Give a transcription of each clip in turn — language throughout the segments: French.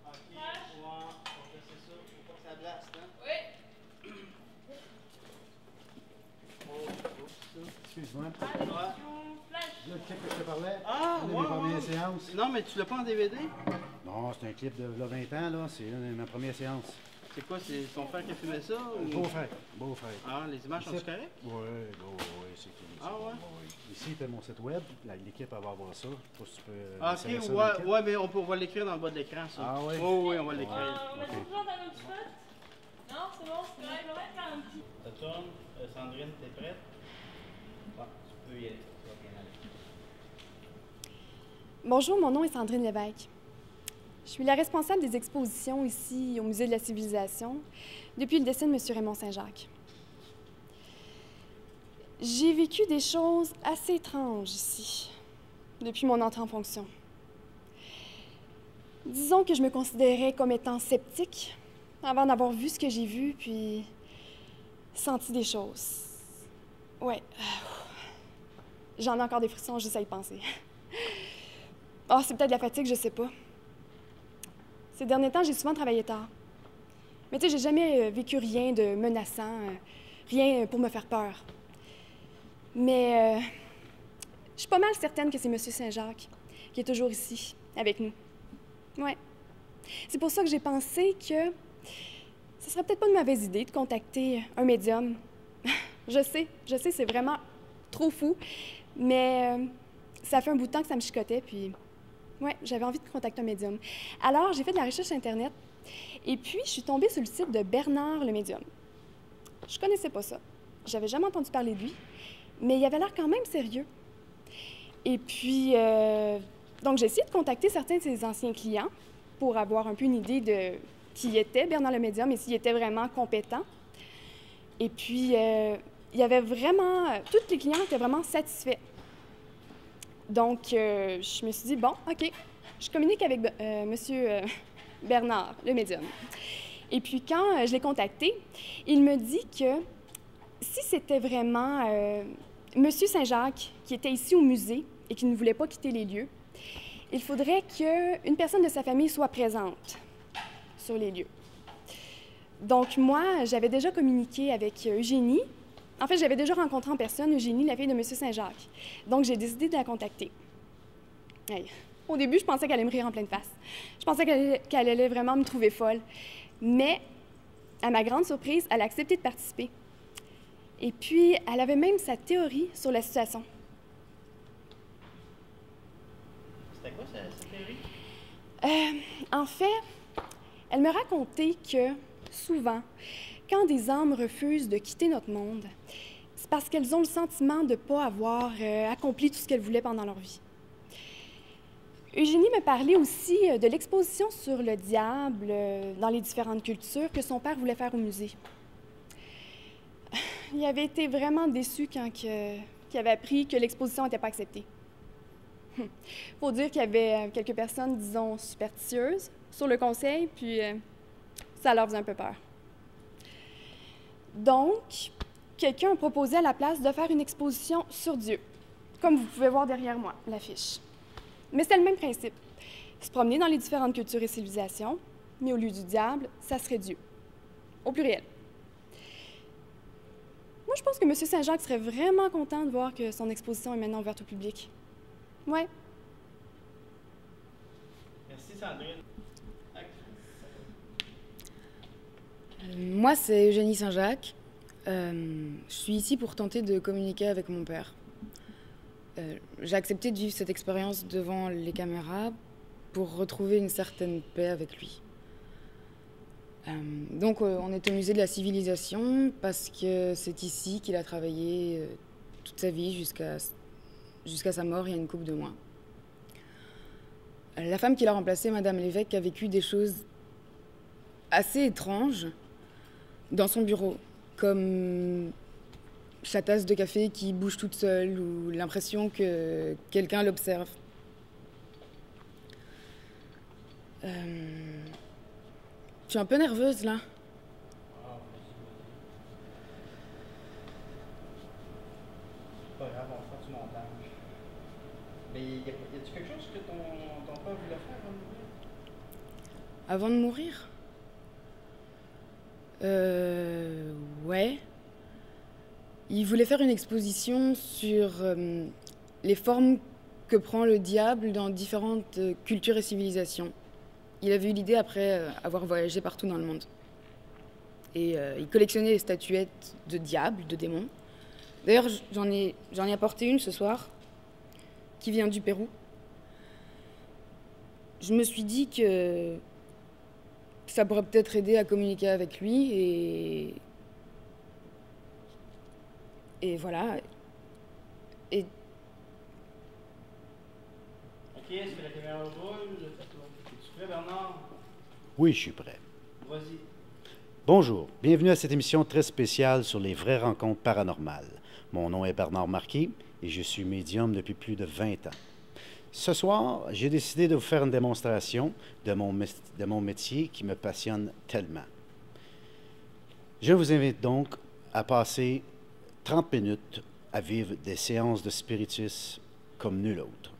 Ok, ouais, c'est ça. Faut pas que ça blaste, hein? Oui. Oh, oups. Excuse-moi. Attention, flash. Le clip que je te parlais, Ah, une de ouais, mes premières ouais. séances. Non, mais tu l'as pas en DVD? Non, c'est un clip de là, 20 ans, là. C'est une de mes premières séances. C'est quoi, c'est ton frère qui a filmé ça? Ou... Beau-frère. Beau-frère. Ah, les images sont correctes? Oui, oui, c'est cool. Ah ouais? Ici, tu as mon site web. L'équipe va voir ça. Je sais pas si tu peux. Ah, insérer ça ok, dans le kit. ouais, mais on va l'écrire dans le bas de l'écran, ça. Ah ouais? Oh, oui, on va l'écrire. On a toujours besoin d'un autre spot? Non, c'est bon, c'est correct. J'aurais faire un petit. Ça tourne. Sandrine, t'es prête? Ouais, tu peux y aller. Ça va bien aller. Bonjour, mon nom est Sandrine Lévesque. Je suis la responsable des expositions ici au Musée de la Civilisation depuis le décès de M. Raymond Saint-Jacques. J'ai vécu des choses assez étranges ici depuis mon entrée en fonction. Disons que je me considérais comme étant sceptique avant d'avoir vu ce que j'ai vu, puis senti des choses. Ouais. J'en ai encore des frissons juste à y penser. Oh, c'est peut-être la fatigue, je sais pas. Ces derniers temps, j'ai souvent travaillé tard. Mais tu sais, j'ai jamais vécu rien de menaçant, rien pour me faire peur. Mais je suis pas mal certaine que c'est M. Saint-Jacques qui est toujours ici, avec nous. Ouais. C'est pour ça que j'ai pensé que ce serait peut-être pas une mauvaise idée de contacter un médium. Je sais, c'est vraiment trop fou, mais ça fait un bout de temps que ça me chicotait, puis ouais, j'avais envie de contacter un médium. Alors, j'ai fait de la recherche Internet, et puis je suis tombée sur le site de Bernard le médium. Je connaissais pas ça. J'avais jamais entendu parler de lui, mais il avait l'air quand même sérieux. Et puis, donc j'ai essayé de contacter certains de ses anciens clients pour avoir un peu une idée de qui était Bernard le médium et s'il était vraiment compétent. Et puis, il y avait vraiment... tous les clients étaient vraiment satisfaits. Donc, je me suis dit, bon, OK, je communique avec Monsieur Bernard, le médium. Et puis, quand je l'ai contacté, il me dit que si c'était vraiment Monsieur Saint-Jacques qui était ici au musée et qui ne voulait pas quitter les lieux, il faudrait qu'une personne de sa famille soit présente sur les lieux. Donc, moi, j'avais déjà communiqué avec Eugénie. En fait, j'avais déjà rencontré en personne Eugénie, la fille de M. Saint-Jacques. Donc, j'ai décidé de la contacter. Hey. Au début, je pensais qu'elle allait me rire en pleine face. Je pensais qu'elle allait vraiment me trouver folle. Mais, à ma grande surprise, elle a accepté de participer. Et puis, elle avait même sa théorie sur la situation. C'était quoi cette théorie? En fait, elle me racontait que, souvent, quand des âmes refusent de quitter notre monde, c'est parce qu'elles ont le sentiment de ne pas avoir accompli tout ce qu'elles voulaient pendant leur vie. Eugénie me parlait aussi de l'exposition sur le diable dans les différentes cultures que son père voulait faire au musée. Il avait été vraiment déçu quand il avait appris que l'exposition n'était pas acceptée. Faut dire qu'il y avait quelques personnes, disons, superstitieuses sur le conseil, puis ça leur faisait un peu peur. Donc, quelqu'un a proposé à la place de faire une exposition sur Dieu, comme vous pouvez voir derrière moi, l'affiche. Mais c'est le même principe. Se promener dans les différentes cultures et civilisations, mais au lieu du diable, ça serait Dieu, au pluriel. Moi, je pense que M. Saint-Jacques serait vraiment content de voir que son exposition est maintenant ouverte au public. Ouais. Merci, Sandrine. Moi, c'est Eugénie Saint-Jacques. Je suis ici pour tenter de communiquer avec mon père. J'ai accepté de vivre cette expérience devant les caméras pour retrouver une certaine paix avec lui. Donc, on est au musée de la civilisation parce que c'est ici qu'il a travaillé toute sa vie jusqu'à sa mort il y a une couple de mois. La femme qui l'a remplacée, Madame Lévesque, a vécu des choses assez étranges dans son bureau, comme sa tasse de café qui bouge toute seule ou l'impression que quelqu'un l'observe. Je suis un peu nerveuse, là. C'est pas grave, on va faire du montage. Mais y a-tu quelque chose que ton père voulait faire? Avant de mourir? Ouais. Il voulait faire une exposition sur les formes que prend le diable dans différentes cultures et civilisations. Il avait eu l'idée après avoir voyagé partout dans le monde. Et il collectionnait les statuettes de diables, de démons. D'ailleurs, j'en ai apporté une ce soir, qui vient du Pérou. Je me suis dit que ça pourrait peut-être aider à communiquer avec lui et voilà. Et Ok, est-ce que la caméra roule? Es-tu prêt, Bernard? Oui, je suis prêt. Vas-y. Bonjour, bienvenue à cette émission très spéciale sur les vraies rencontres paranormales. Mon nom est Bernard Marquis et je suis médium depuis plus de 20 ans. Ce soir, j'ai décidé de vous faire une démonstration de mon métier qui me passionne tellement. Je vous invite donc à passer 30 minutes à vivre des séances de spiritisme comme nul autre.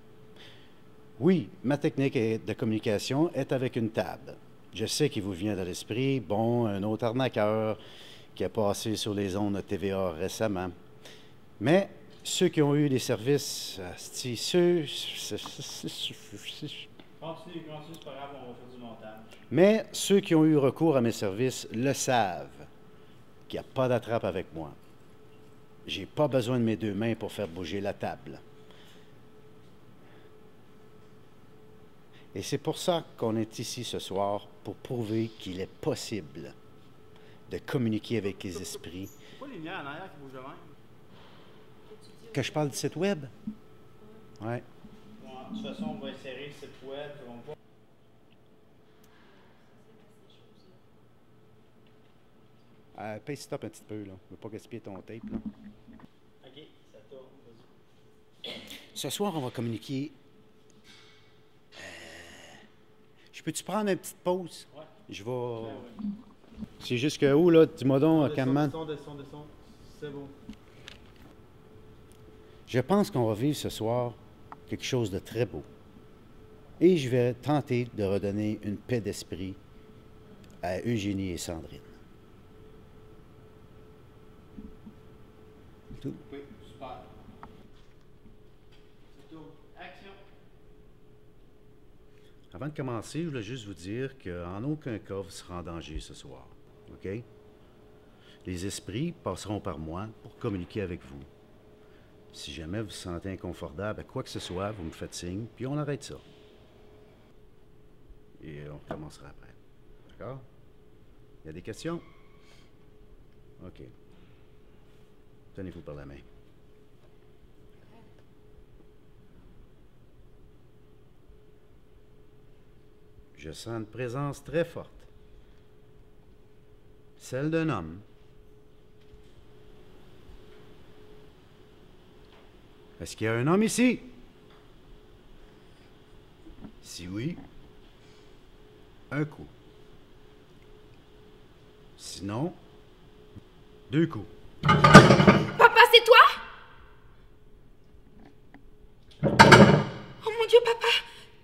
Oui, ma technique de communication est avec une table. Je sais qu'il vous vient à l'esprit, bon, un autre arnaqueur qui a passé sur les ondes de TVA récemment. Mais ceux qui ont eu des services, Continue, c'est pas grave, on va faire du montage. mais ceux qui ont eu recours à mes services le savent qu'il n'y a pas d'attrape avec moi. J'ai pas besoin de mes deux mains pour faire bouger la table. Et c'est pour ça qu'on est ici ce soir, pour prouver qu'il est possible de communiquer avec les esprits. C'est pas les lumières en arrière qui bougent de même? Que je parle du site web? Ouais. Ouais, de toute façon, on va insérer le site web. On va... Paye stop un petit peu, là. Je veux pas gaspiller ton tape, là. Ok, ça tourne, vas-y. Ce soir, on va communiquer. Je peux-tu prendre une petite pause? Ouais. Je vais. Ouais. C'est jusque où, là? Dis-moi donc, Camman. Descends. C'est bon. Je pense qu'on va vivre ce soir quelque chose de très beau. Et je vais tenter de redonner une paix d'esprit à Eugénie et Sandrine. Tout. Oui, super. C'est tout. Action. Avant de commencer, je voulais juste vous dire qu'en aucun cas vous serez en danger ce soir. OK? Les esprits passeront par moi pour communiquer avec vous. Si jamais vous vous sentez inconfortable à quoi que ce soit, vous me faites signe, puis on arrête ça. Et on recommencera après. D'accord? Il y a des questions? OK. Tenez-vous par la main. Je sens une présence très forte. Celle d'un homme. Est-ce qu'il y a un homme ici? Si oui, un coup. Sinon, 2 coups. Papa, c'est toi? Oh mon Dieu, papa,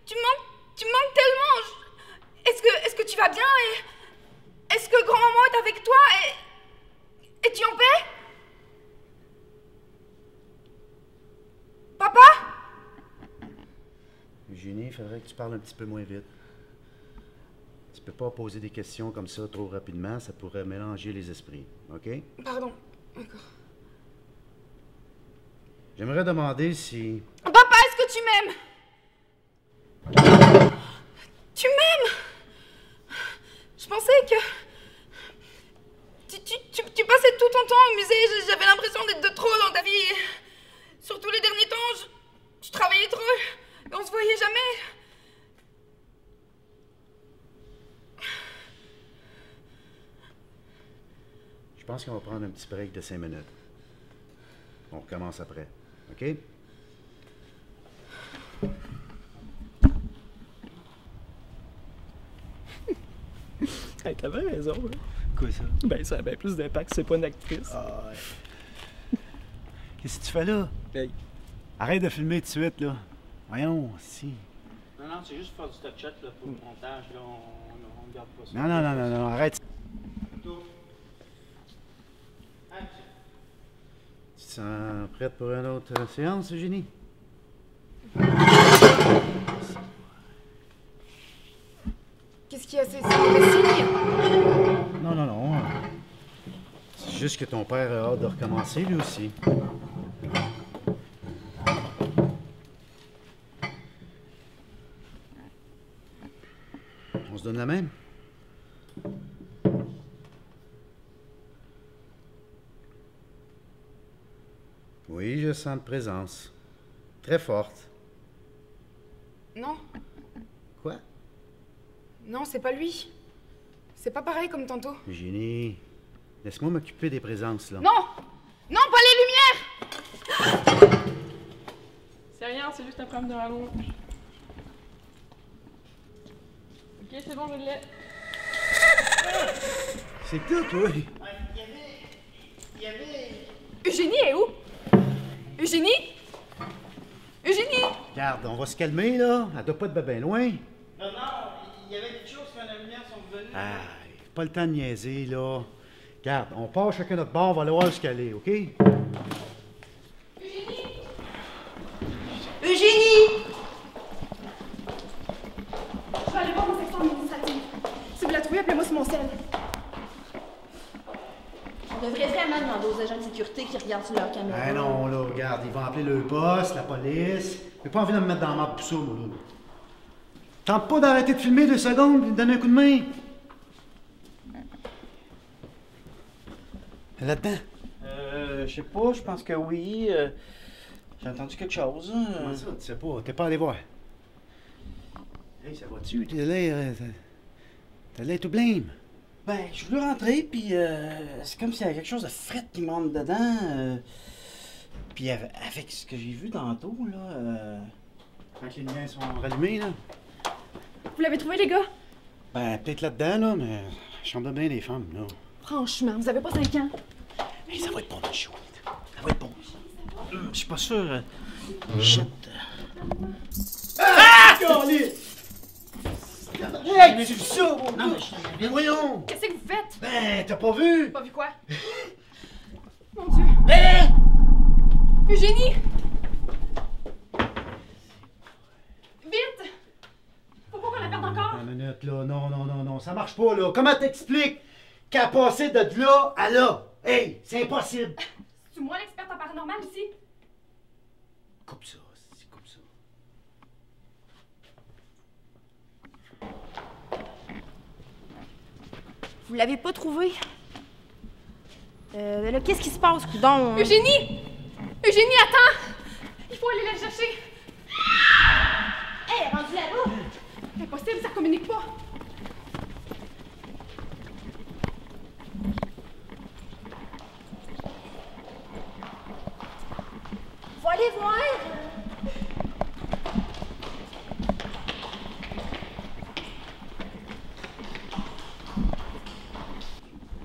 tu manques tellement. Est-ce que tu vas bien et est-ce que grand-maman est avec toi et es-tu en paix? Papa? Eugénie, il faudrait que tu parles un petit peu moins vite. Tu peux pas poser des questions comme ça trop rapidement, ça pourrait mélanger les esprits, OK? pardon, d'accord. J'aimerais demander si... Papa, est-ce que tu m'aimes? Tu m'aimes? Je pensais que... Tu passais tout ton temps au musée, j'avais l'impression d'être de trop dans ta vie. Surtout les derniers temps, je travaillais trop et on se voyait jamais. Je pense qu'on va prendre un petit break de 5 minutes. On recommence après, OK? Hey, t'avais raison, là. Quoi ça? Ben, ça a bien plus d'impact si c'est pas une actrice. Ah ouais. Qu'est-ce que tu fais là? Hey. Arrête de filmer tout de suite, là. Voyons, si. Non, non, c'est juste pour faire du touch-up là, pour le montage. Là, on garde pas ça. Non, non, non, non, non, arrête. Tout. Action. Tu te sens prête pour une autre séance, Eugénie? Qu'est-ce qu'il y a? C'est mauvais signe? Non, non, non. C'est juste que ton père a hâte de recommencer, lui aussi. On se donne la même? Oui, je sens de présence. Très forte. Non, Quoi? non, c'est pas lui. C'est pas pareil comme tantôt. Eugénie, laisse-moi m'occuper des présences, là. Non! Non, pas les lumières! C'est rien, c'est juste un problème de rallonge. Ok, c'est bon, je l'ai. C'est tout, oui. Il y avait... Eugénie est où? Eugénie? Eugénie? Regarde, on va se calmer, là. Elle doit pas être bien loin. Non, non, il y avait quelque chose quand les lumières sont venues. Ah, pas le temps de niaiser, là. Regarde, on part chacun notre bord, on va aller voir ce qu'elle est, OK? Eugénie! Je vais aller voir mon section administrative. Si vous la trouvez, appelez-moi sur mon sel. On devrait vraiment demander aux agents de sécurité qui regardent sur leur caméra. Ben non, là, regarde, ils vont appeler le boss, la police. J'ai pas envie de me mettre dans la merde pour ça, moi, là. Tente pas d'arrêter de filmer 2 secondes et de donner un coup de main. Là-dedans. Je sais pas, je pense que oui. J'ai entendu quelque chose. Comment ça, tu sais pas? T'es pas allé voir? Hey, ça va-tu? T'as l'air tout blême. Ben, je voulais rentrer, puis c'est comme s'il y avait quelque chose de fret qui monte dedans. Puis avec ce que j'ai vu tantôt, là. Quand les lumières sont rallumées, là. Vous l'avez trouvé, les gars? Ben, peut-être là-dedans, là, mais je chante bien des femmes, là. Franchement, vous avez pas 5 ans. Hey, ça va être bon, notre show. Ça va être bon. Je suis pas sûr. Shit. Hey, tu ça, mon Non, gars? Mais voyons! Qu'est-ce que vous faites? Ben, t'as pas vu? Pas vu quoi? Mon Dieu! Hé! Eugénie! Vite! Faut pas qu'on la perde encore! Une minute, là. Non, non, non, non. Ça marche pas, là. Comment t'expliques qu'elle a passé de là à là? Hey, c'est impossible. C'est moi l'experte en paranormal ici? Coupe ça, coupe ça. Vous l'avez pas trouvé? Là, qu'est-ce qui se passe, coudonc? Eugénie! Eugénie, attends! Il faut aller la chercher! Hé, rendu là-bas! Impossible, ça communique pas! Faut aller voir!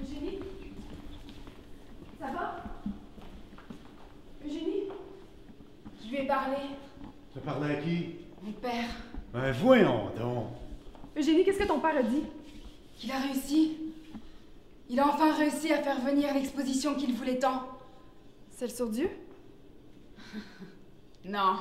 Eugénie? Ça va? Eugénie? Je lui ai parlé. Tu parles à qui? Mon père. Ben, voyons donc. Eugénie, qu'est-ce que ton père a dit? Qu'il a réussi. Il a enfin réussi à faire venir l'exposition qu'il voulait tant. Celle sur Dieu? Non.